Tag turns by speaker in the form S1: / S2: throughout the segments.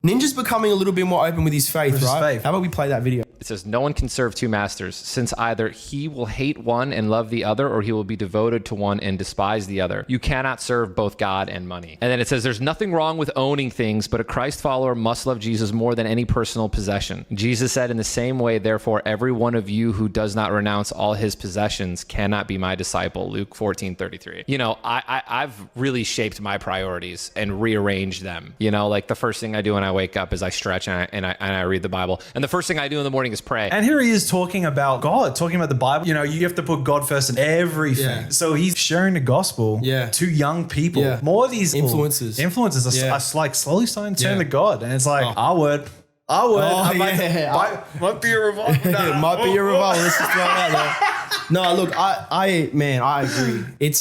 S1: Ninja's becoming a little bit more open with his faith,
S2: With his
S1: right?
S2: faith.
S1: How about we play that video?
S3: It says, no one can serve two masters, since either he will hate one and love the other, or he will be devoted to one and despise the other. You cannot serve both God and money. And then it says, there's nothing wrong with owning things, but a Christ follower must love Jesus more than any personal possession. Jesus said, in the same way, therefore, every one of you who does not renounce all his possessions cannot be my disciple. Luke 14:33. You know, I've really shaped my priorities and rearranged them. You know, like the first thing I do when I wake up is I stretch and I read the Bible. And the first thing I do in the morning is pray.
S2: And here he is talking about God, talking about the Bible. You know, you have to put God first in everything.
S1: Yeah.
S2: So he's sharing the gospel to young people.
S1: Yeah.
S2: More of these
S1: Influencers.
S2: are like slowly starting to turn to God. And it's like, our word.
S1: Oh,
S2: Might be a revival.
S1: It might be a revival. Let's just throw it out there. No, look, I agree. It's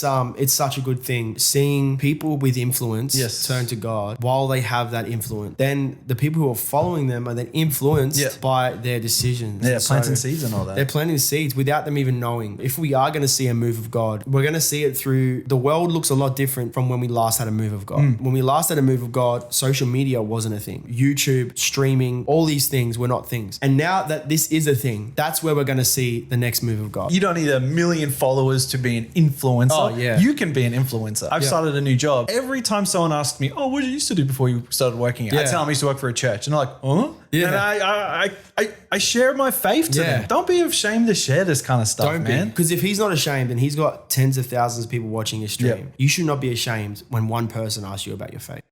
S1: such a good thing seeing people with influence turn to God while they have that influence. Then the people who are following them are then influenced by their decisions.
S2: Yeah, planting seeds and all that.
S1: They're planting seeds without them even knowing. If we are going to see a move of God, we're going to see it through, the world looks a lot different from when we last had a move of God. When we last had a move of God, social media wasn't a thing. YouTube, streaming, all these things were not things. And now that this is a thing, that's where we're going to see the next move of God.
S2: You don't need 1 million followers to be an influencer.
S1: Oh, yeah.
S2: You can be an influencer. I've started a new job. Every time someone asks me, oh, what did you used to do before you started working here? I tell them I used to work for a church. And they're like, huh?
S1: Yeah.
S2: And I share my faith to them. Don't be ashamed to share this kind of stuff, man.
S1: Because if he's not ashamed and he's got tens of thousands of people watching his stream, you should not be ashamed when one person asks you about your faith.